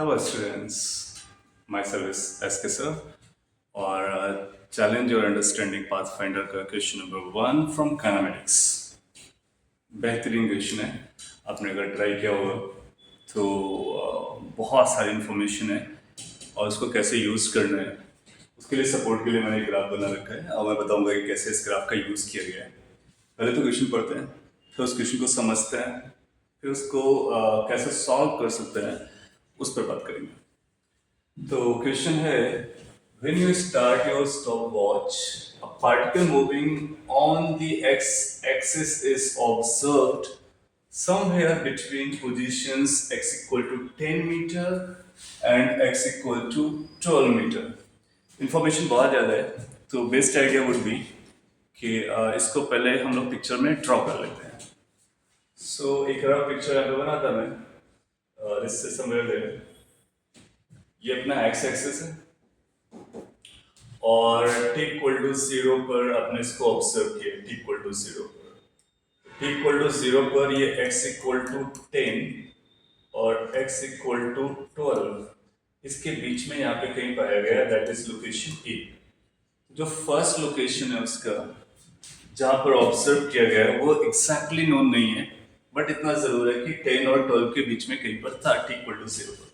Hello students, myself is SK sir और challenge your understanding pathfinder का question number 1 from kinematics। बेहतरीन question है, आपने अगर ट्राई किया होगा तो बहुत सारी इन्फॉर्मेशन है और उसको कैसे यूज़ करना है उसके लिए सपोर्ट के लिए मैंने एक ग्राफ बना रखा है और मैं बताऊंगा कि कैसे इस ग्राफ का यूज़ किया गया है। पहले तो क्वेश्चन पढ़ते हैं, फिर उस क्वेश्चन को समझते हैं, फिर उसको कैसे सॉल्व कर सकते हैं उस पर बात करेंगे। तो क्वेश्चन है, when you start your stopwatch, a particle moving on the x-axis is observed somewhere between positions x equal to 10 meter and x equal to 12 meter। Information बहुत ज़्यादा है, तो बेस्ट आइडिया वुड बी कि इसको पहले हम लोग पिक्चर में ड्रॉ कर लेते हैं। सो एक रफ पिक्चर यहाँ पे बनाता मैं, दिस इज समवेयर देयर। ये अपना एक्स एक्सिस है और t इक्वल टू 0 पर आपने इसको ऑब्जर्व किया, t इक्वल टू 0 पर, t इक्वल टू 0 पर ये x इक्वल टू 10 और x इक्वल टू 12 इसके बीच में यहाँ पे कहीं पाया गया, दैट इज लोकेशन A। जो फर्स्ट लोकेशन है उसका जहाँ पर ऑब्जर्व किया गया है वो एग्जैक्टली नोन नहीं है, बट इतना जरूर है कि 10 और 12 के बीच में कहीं पर था t इक्वल टू 0 पर।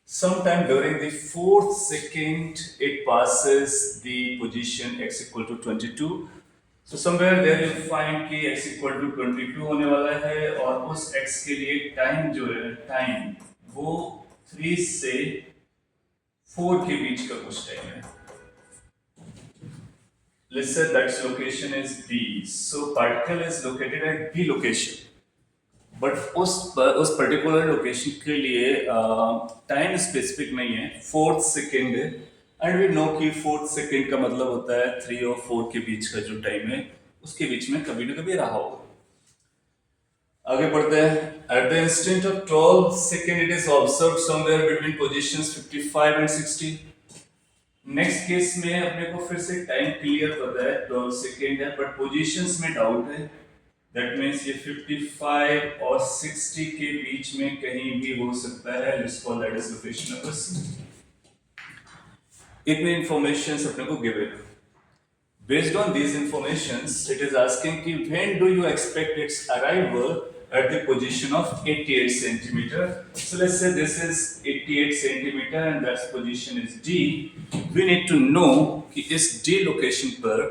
Sometime during the fourth second, it passes the position x equal to 22. So somewhere there you find कि x equal to 22 होने वाला है और उस x के लिए टाइम जो है, टाइम वो 3 से 4 के बीच का कुछ टाइम है। Let's say that location is B. So particle is located at B location. But उस पर्टिकुलर लोकेशन के लिए टाइम स्पेसिफिक नहीं है, 4th सेकेंड है एंड वी नो कि 4th सेकेंड का मतलब होता है 3 और 4 के बीच का जो टाइम है उसके बीच में कभी ना कभी रहा होगा। आगे बढ़ते हैं। At the instant of 12 second it is observed somewhere between positions 55 and 60। Next case में अपने को फिर से टाइम क्लियर पता है 12 सेकेंड है, बट पोजीशंस में डाउट है। दैट मीन्स ये 55 और 60 के बीच में कहीं भी हो सकता है। Let's call that is location number C। इतनी इंफॉर्मेशन अपने को given. Based on these informations it is asking कि when do you expect its arrival at the position of 88 centimeter. So let's say this is 88 centimeter and that position is D. We need to know कि इस D location पर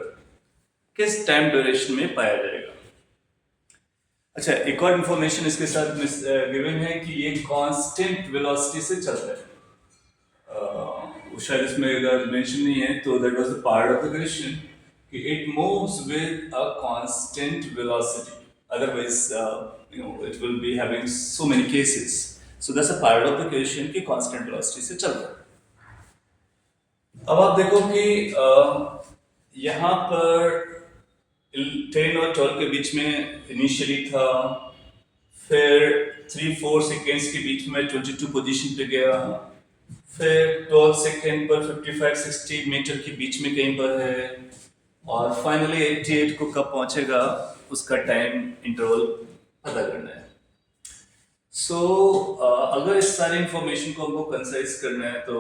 किस time duration में पाया जाएगा। अच्छा, एक और इंफॉर्मेशन इसके साथ गिवन है कि ये कांस्टेंट वेलोसिटी से चलता है। शायद इसमें अगर मेंशन नहीं है तो that was the part of the question कि it moves with a constant velocity, otherwise you know it will be having so many cases. So that's a part of the question कि constant velocity से चल रहा है। अब आप देखो कि यहाँ पर 10 और 12 के बीच में इनिशियली था, फिर 3-4 सेकेंड्स के बीच में 22 पोजीशन पे गया, फिर 12 सेकेंड पर 55-60 मीटर के बीच में कहीं पर है और फाइनली 88 को कब पहुंचेगा उसका टाइम इंटरवल पता करना है। सो अगर इस सारी इंफॉर्मेशन को हमको कंसाइज करना है तो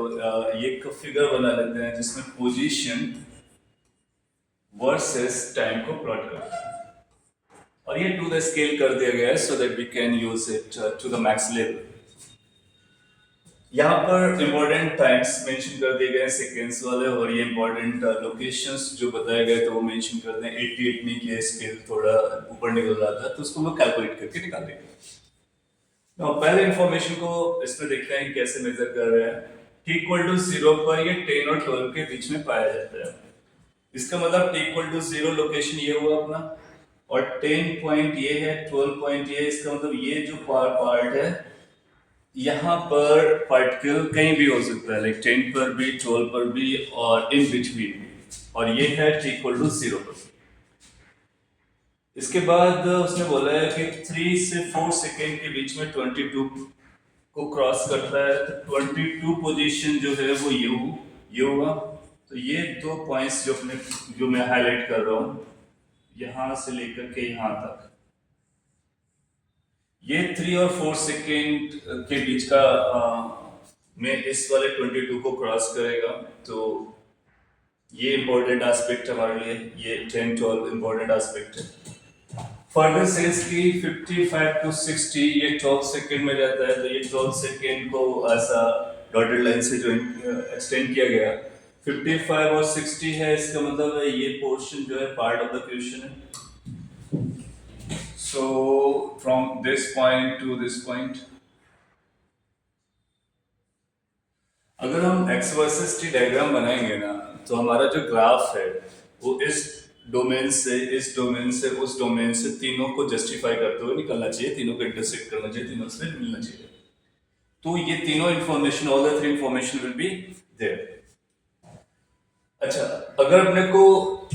ये एक फिगर बना लेते हैं जिसमें पोजीशन वर्सेस टाइम को प्लॉट करते हैं और ये टू द स्केल कर दिया गया है so that we can use it to the max level. यहाँ पर इंपॉर्टेंट टाइम्स मेंशन कर दिए गए सेकेंड्स वाले और ये इंपॉर्टेंट लोकेशंस जो बताए गए तो वो मेंशन कर दें। 88 में ये स्केल थोड़ा ऊपर निकल रहा था तो उसको हम कैलकुलेट करके निकाल देंगे। पहले इंफॉर्मेशन को इसमें देखते हैं कैसे मेजर कर रहे हैं। t इक्वल टू 0 पर ये 10 और 12 के बीच में पाया जाता है। इसका मतलब t इक्वल टू 0 लोकेशन ये हुआ अपना और 10 पॉइंट ये है, 12 पॉइंट ये। इसका मतलब ये जो पार्ट है यहाँ पर पार्टिकल कहीं भी हो सकता है, लाइक 10 पर भी, 12 पर भी और इन बिटवीन भी, और ये है t इक्वल टू 0 पर। इसके बाद उसने बोला है कि 3 से 4 सेकेंड के बीच में 22 को क्रॉस करता है, तो 22 पोजीशन जो है वो ये हुआ। तो ये दो पॉइंट्स जो मैं हाईलाइट कर रहा हूँ, यहां से लेकर के यहां तक, ये 3 और 4 सेकेंड के बीच का में इस वाले 22 को क्रॉस करेगा, तो ये इंपॉर्टेंट एस्पेक्ट हमारे लिए, ये 10-12 इंपॉर्टेंट एस्पेक्ट है। फर्दर सेल्स की 55 to 60 ये 12 सेकेंड में जाता है, तो ये 12 सेकेंड को ऐसा डॉटेड लाइन से जो एक्सटेंड किया गया। 55 और 60 है, इसका मतलब है ये पोर्शन जो है पार्ट ऑफ द क्वेश्चन है। So from this point two this point, अगर हम एक्स वर्सेस टी डायग्राम बनाएंगे ना, तो हमारा जो ग्राफ है वो इस डोमेन से, इस डोमेन से, उस डोमेन से तीनों को जस्टिफाई करते हुए निकलना चाहिए, तीनों को इंटरसेक्ट करना चाहिए, तीनों से मिलना चाहिए। तो ये तीनों information, all the 3 information will be there. अच्छा, अगर अपने को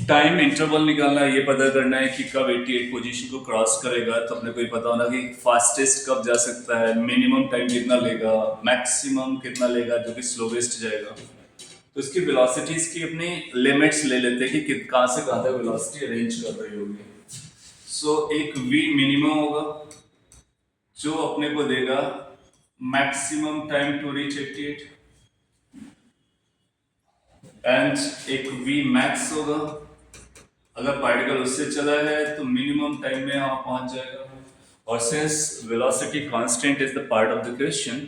टाइम इंटरवल निकालना है, ये पता करना है कि कब 88 पोजीशन को क्रॉस करेगा, तो अपने को ये पता होना कि फास्टेस्ट कब जा सकता है, मिनिमम टाइम कितना लेगा, मैक्सिमम कितना लेगा जो कि स्लोवेस्ट जाएगा। तो इसकी वेलोसिटीज की अपनी लिमिट्स ले लेते हैं कि कहाँ से कहाँ तक वेलोसिटी रेंज कर रही होगी। सो एक v मिनिमम होगा जो अपने को देगा maximum time to reach 88, and एक v मैक्स होगा, अगर पार्टिकल उससे चला है तो मिनिमम टाइम में वहां पहुंच जाएगा। और since velocity constant is the part of the question,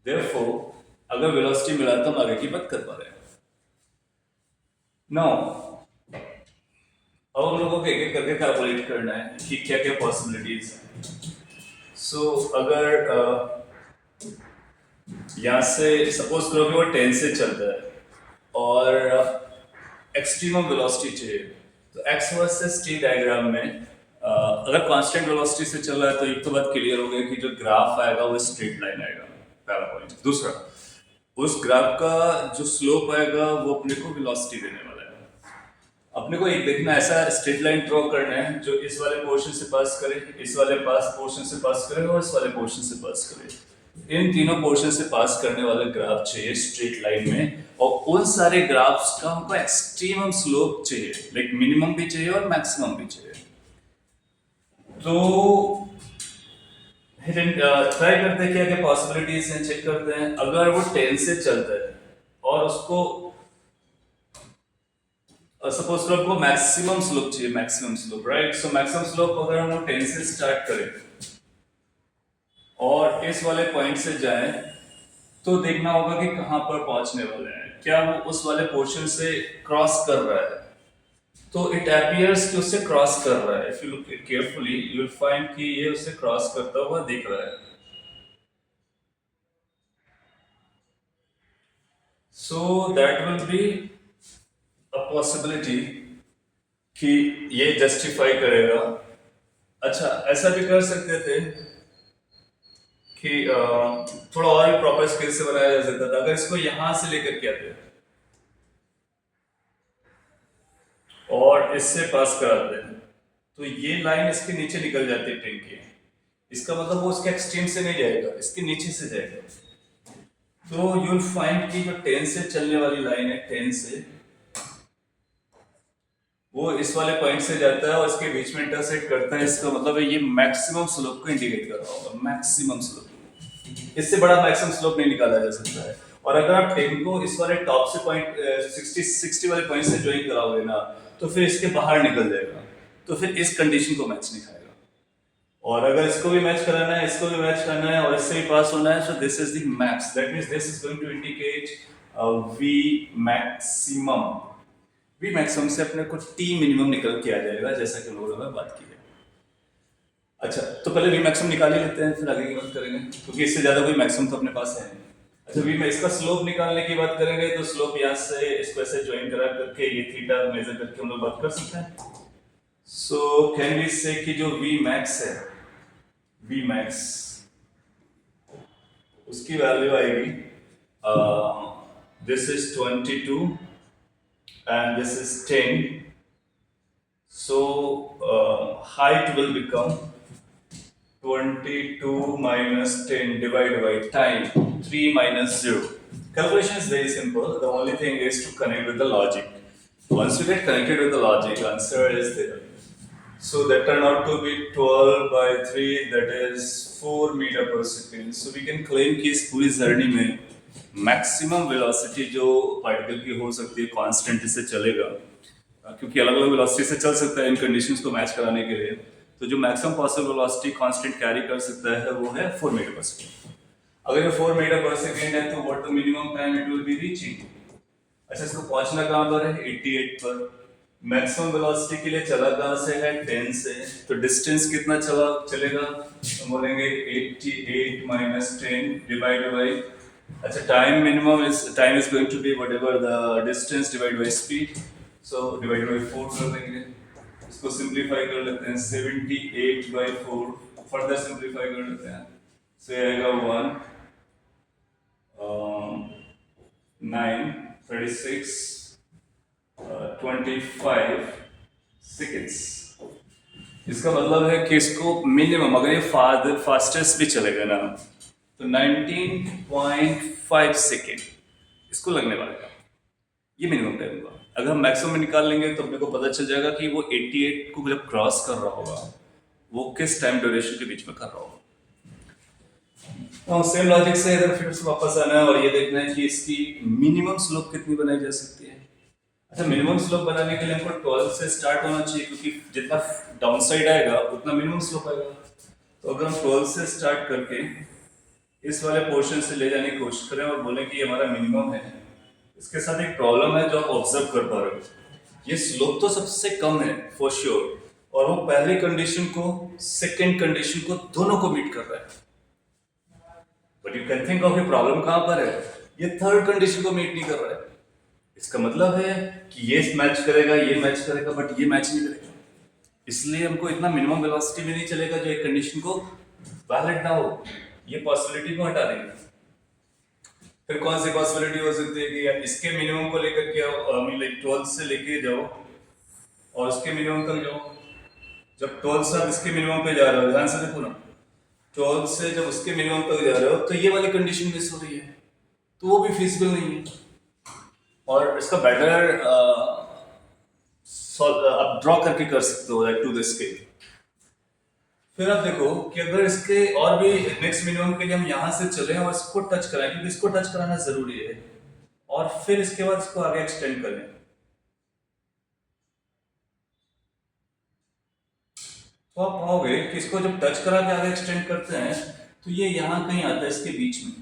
therefore अगर वेलोसिटी मिला तो हम आगे की बात कर पा रहे हैं। नाउ अब हम लोगों को एक एक करके कैलकुलेट करना है कि क्या क्या पॉसिबिलिटीज हैं। सो अगर यहाँ से सपोज करो कि वो 10 से चलता है और एक्सट्रीमम वेलोसिटी चाहिए, तो एक्स वर्सेस टी डायग्राम में अगर कांस्टेंट वेलोसिटी से चल रहा है तो एक तो बात क्लियर हो गई कि जो ग्राफ आएगा वो स्ट्रेट लाइन आएगा, पहला पॉइंट। दूसरा, उस ग्राफ का जो स्लोप आएगा वो अपने को वेलोसिटी देने वाला है। अपने को एक देखना, ऐसा स्ट्रेट लाइन ड्रॉ करना है जो इस वाले पोर्शन से पास करे, इस वाले पोर्शन से पास करे और इस वाले पोर्शन से पास करे। इन तीनों पोर्शन से पास करने वाले ग्राफ चाहिए स्ट्रेट लाइन में, और उन सारे ग्राफ्स का हमको एक्सट्रीमम स्लोप चाहिए, लाइक मिनिमम भी चाहिए और मैक्सिमम भी चाहिए। तो ट्राई करते हैं क्या क्या पॉसिबिलिटीज हैं, चेक करते हैं। अगर वो 10 से चलता है और उसको सपोज करो आपको मैक्सिमम स्लोप चाहिए, maximum slope, right. So maximum slope अगर हम 10 से स्टार्ट करें और इस वाले पॉइंट से जाएं, तो देखना होगा कि कहां पर पहुंचने वाले हैं, क्या वो उस वाले पोर्शन से क्रॉस कर रहा है। तो इट अपीयर्स कि उससे क्रॉस कर रहा है। If you look carefully you will find कि ये उससे क्रॉस करता हुआ दिख रहा है। So that will be a possibility कि ये जस्टिफाई करेगा। अच्छा, ऐसा भी कर सकते थे कि थोड़ा और भी प्रॉपर स्किल से बनाया जा सकता था। अगर इसको यहां से लेकर के आते और इससे पास कराते हैं, तो ये लाइन इसके नीचे निकल जाती है टेन की। इसका मतलब वो उसके एक्सट्रीम से नहीं जाएगा, इसके नीचे से जाएगा। तो यू विल फाइंड कि जो 10 से चलने वाली लाइन है, 10 से वो इस वाले पॉइंट से जाता है और इसके बीच में इंटरसेक्ट करता है। इसका मतलब है ये मैक्सिमम स्लोप को इंडिकेट कर रहा होगा, मैक्सिमम स्लोप। इससे बड़ा मैक्सिमम स्लोप नहीं निकाला जा सकता है। और अगर आप 10 को इस वाले टॉप से पॉइंट 60 वाले पॉइंट से ज्वाइन कराओगे ना, तो फिर इसके बाहर निकल जाएगा, तो फिर इस कंडीशन को मैच नहीं खाएगा। और अगर इसको भी मैच कराना है, इसको भी मैच करना है और इससे भी पास होना है, so this is the max, that means this is going to indicate V maximum. V maximum से अपने को टी मिनिमम निकल के आ जाएगा, जैसा कि लोगों ने बात की है। अच्छा, तो पहले वी मैक्सिमम निकाल ही लेते हैं, फिर आगे की बात करेंगे, क्योंकि इससे ज्यादा कोई मैक्सिमम तो अपने पास है नहीं। अच्छा, वी में इसका स्लोप निकालने की बात करेंगे, तो स्लोप यहाँ से इसको ऐसे ज्वाइन करा करके ये थीटा मेजर करके हम लोग बात कर सकते हैं। सो कैन वी से कि जो वी मैक्स है, वी मैक्स उसकी वैल्यू आएगी this is 22 and this is 10. So height will become 22 minus 10 divided by time, 3 minus 0. Calculation is very simple. The only thing is to connect with the logic. Once you get connected with the logic, answer is there. So that turned out to be 12 by 3, that is 4 metre पर second. So we can claim कि इस पूरी journey में maximum velocity जो particle की हो सकती है कांस्टेंट से चलेगा, क्योंकि अलग अलग वेलोसिटी से चल सकता है इन कंडीशंस को मैच कराने के लिए। तो जो maximum possible velocity constant carry कर सकता है वो है 4 मीटर पर सेकेंड। अगर ये 4 मीटर पर सेकेंड है तो what the minimum time it will be reaching. अच्छा, इसको पहुंचना कहां पर है? 88 पर। मैक्सिमम वेलोसिटी के लिए चला कहां से है? 10 से। तो डिस्टेंस कितना चलेगा? तो बोलेंगे 88 माइनस 10 डिवाइडेड बाय, अच्छा, time is going to be whatever the distance divide by speed, so divided by 4 कर देंगे। इसको सिंपलीफाई कर लेते हैं, 78 बाय 4 फर्दर सिंपलीफाई कर लेते हैं, सो आएगा 1 9 36 25 सेकेंड्स। इसका मतलब है कि इसको मिनिमम, अगर ये फास्टेस्ट भी चलेगा ना, तो 19.5 सेकेंड इसको लगने वाला है। ये मिनिमम टाइम होगा। अगर हम मैक्सिमम में निकाल लेंगे तो अपने को पता चल जाएगा कि वो 88 को जब क्रॉस कर रहा होगा वो किस टाइम ड्यूरेशन के बीच में कर रहा होगा। तो सेम लॉजिक से इधर फिर से वापस आना है और ये देखना है कि इसकी मिनिमम स्लोप कितनी बनाई जा सकती है। अच्छा, मिनिमम स्लोप बनाने के लिए हमको 12 से स्टार्ट होना चाहिए, क्योंकि जितना डाउन साइड आएगा उतना मिनिमम स्लोप आएगा। तो अगर हम 12 से स्टार्ट करके इस वाले पोर्शन से ले जाने की कोशिश करें और बोले कि हमारा मिनिमम है, इसके साथ एक प्रॉब्लम है जो आप ऑब्जर्व कर पा रहे हो। ये स्लोप तो सबसे कम है फॉर श्योर, और वो पहली कंडीशन को सेकंड कंडीशन को दोनों को मीट कर रहा है। But you can think of ये प्रॉब्लम कहां पर है? ये थर्ड कंडीशन को मीट नहीं कर रहा है। इसका मतलब है कि ये मैच करेगा, ये मैच करेगा, बट ये मैच नहीं करेगा। इसलिए हमको इतना मिनिमम वेलोसिटी में नहीं चलेगा जो एक कंडीशन को वैलिड ना हो। ये पॉसिबिलिटी को हटा देंगे। फिर कौन सी पॉसिबिलिटी हो सकती है कि इसके मिनिमम को लेकर के आओ, लाइक 12 से लेके जाओ और उसके मिनिमम तक जाओ। जब 12 से आप इसके मिनिमम पे जा रहे हो, ध्यान से देखो ना, 12 से जब उसके मिनिमम तक जा रहे हो तो ये वाली कंडीशन मिस हो रही है, तो वो भी फिजिबल नहीं है। और इसका बेटर आप ड्रॉ करके कर सकते हो टू दिस स्केल। फिर आप देखो कि अगर इसके और भी नेक्स्ट मिनिमम के लिए हम यहां से चले और इसको टच कराएं, क्योंकि इसको टच कराना जरूरी है, और फिर इसके बाद इसको आगे एक्सटेंड करें, तो आप पाओगे कि इसको जब टच करा के आगे एक्सटेंड करते हैं तो ये यहां कहीं आता है इसके बीच में।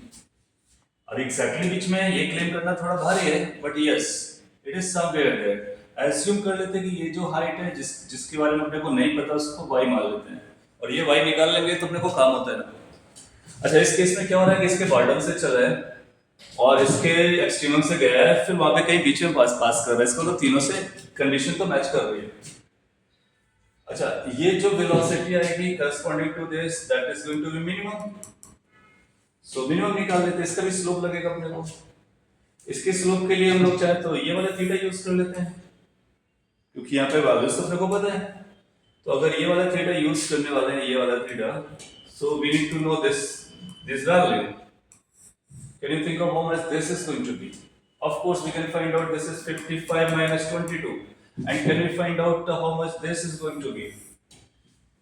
अब एग्जैक्टली बीच में ये क्लेम करना थोड़ा भारी है, but yes it is somewhere there. Assume कर लेते हैं कि ये जो हाइट है जिसके बारे में अपने को नहीं पता उसको y मान लेते हैं, और ये y निकाल लेंगे तो अपने को काम होता है ना। अच्छा, इस केस में क्या हो रहा है कि इसके बॉटम से चला है और इसके एक्सट्रीमम से गया है, फिर वहां पे कहीं बीच में पास कर रहा है इसको, तो तीनों से कंडीशन तो मैच कर रही है। अच्छा, ये जो वेलोसिटी आएगी corresponding to this, that is going to be minimum. So minimum निकाल लेते हैं, इसका भी स्लोप लगेगा अपने को। इसके स्लोप के लिए हम लोग चाहे तो ये वाला थीटा यूज कर लेते हैं, क्योंकि यहाँ पे वैल्यूज तो अपने को पता है। तो अगर ये वाला थीटा यूज करने वाले हैं, ये वाला theta, so we need to know this value. Can you think of how much this is going to be? Of course, we can find out this is 55 minus 22. And can we find out how much this is going to be?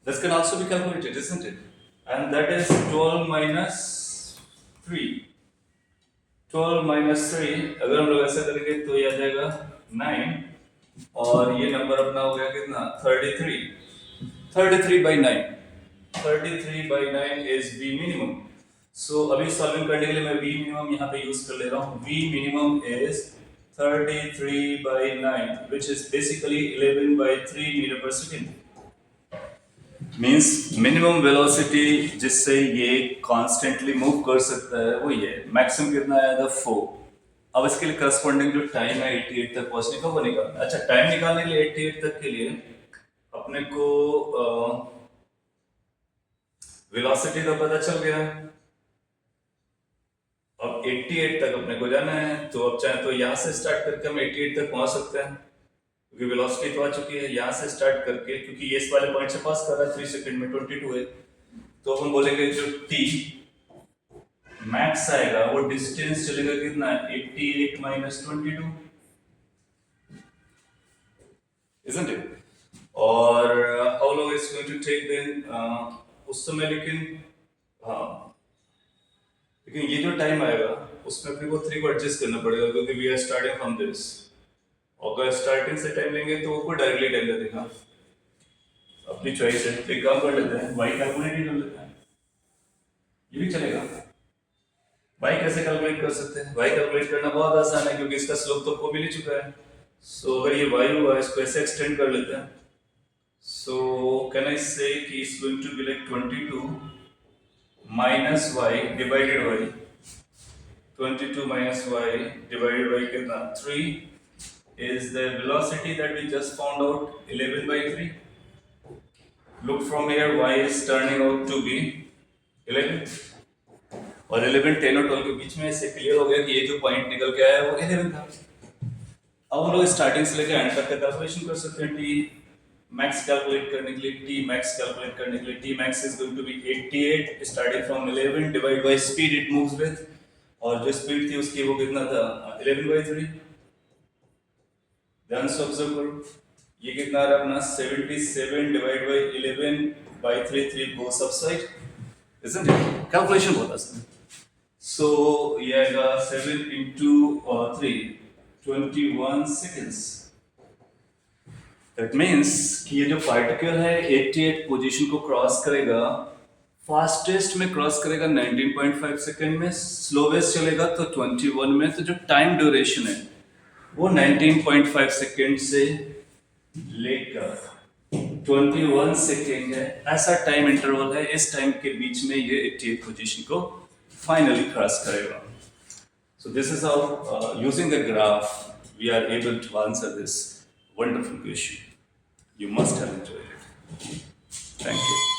This can also be calculated, isn't it? And that is 12 minus 3. 12 minus 3, अगर हम लोग ऐसा करेंगे तो ये आ जाएगा 9, और ये नंबर अपना हो गया कितना? 33. 33 by 9. 33 by 9 is V minimum. So अभी सॉल्विंग करने के लिए मैं V minimum यहाँ पे यूज कर ले रहा हूँ। V minimum is 33 by 9, which is basically 11 by 3 meter per second. Means minimum velocity जिससे ये constantly मूव कर सकता है वो ये। मैक्सिमम कितना आएगा? 4। अब इसके लिए करस्पॉन्डिंग जो टाइम है 88 तक पहुंचने का वो निकालना। अच्छा, टाइम निकालने के लिए 88 तक के लिए अपने को वेलोसिटी तो पता चल गया। अब 88 तक अपने को जाना है, तो अब चाहे तो यहां से स्टार्ट करके हम 88 तक पहुंच सकते हैं, क्योंकि वेलोसिटी तो आ चुकी है। यहां से स्टार्ट करके, क्योंकि ये इस वाले पॉइंट से पास कर रहा है 3 सेकंड में 22 है, तो हम बोलेंगे जो t मैक्स आएगा वो डिस्टेंस चलेगा कितना? 88 minus 22, isn't it? और how long is going to take then? उस समय लेकिन हाँ, लेकिन ये जो टाइम आएगा उसमें फिर वो 3 को एडजस्ट करना पड़ेगा क्योंकि we are starting from this. अगर स्टार्टिंग से टाइम लेंगे तो वो डायरेक्टली टाइम दे देगा। अपनी चॉइस है, एक काम कर लेते हैं, वाई कैलकुलेट ही कर लेते हैं, ये भी चलेगा। वाई कैसे कैलकुलेट कर सकते हैं? वाई कैलकुलेट करना बहुत आसान है क्योंकि इसका स्लोप तो आपको मिल ही चुका है। सो अगर ये वाई हुआ इसको ऐसे एक्सटेंड कर लेते हैं। सो कैन आई से कि is going to be like 22 minus Y divided by. 22 minus y divided by कितना 3 is the velocity that we just found out 11 by 3. Look from here, y is turning out to be 11 और 11 10 और 12 के बीच में इससे clear हो गया कि ये जो पॉइंट निकल के आया है वो 11 था। अब हम लोग स्टार्टिंग से लेकर एंड तक का कैलकुलेशन कर सकते हैं। टी मैक्स कैलकुलेट करने के लिए, टी मैक्स कैलकुलेट करने के लिए T max is going to be 88 starting from 11 divide by speed it moves with, और जो स्पीड थी उसकी वो कितना था 11 by 3। ध्यान से ऑब्जर्व करो, ये कितना आ रहा है अपना 77 divide by 11 by 3, 3 goes upside, isn't it? Calculation बहुत आसान है। सो ये आएगा 7 into 3 21 seconds। दैट मीन्स कि ये जो पार्टिकल है 88 पोजीशन को क्रॉस करेगा, फास्टेस्ट में क्रॉस करेगा 19.5 सेकेंड में, स्लोवेस्ट चलेगा तो 21 में। तो जो टाइम ड्यूरेशन है वो 19.5 सेकेंड से लेकर 21 सेकेंड है, ऐसा टाइम इंटरवल है। इस टाइम के बीच में ये 88 पोजीशन को फाइनली क्रॉस करेगा। So this is how using a graph we are able to answer this wonderful question. You must have enjoyed it. Thank you.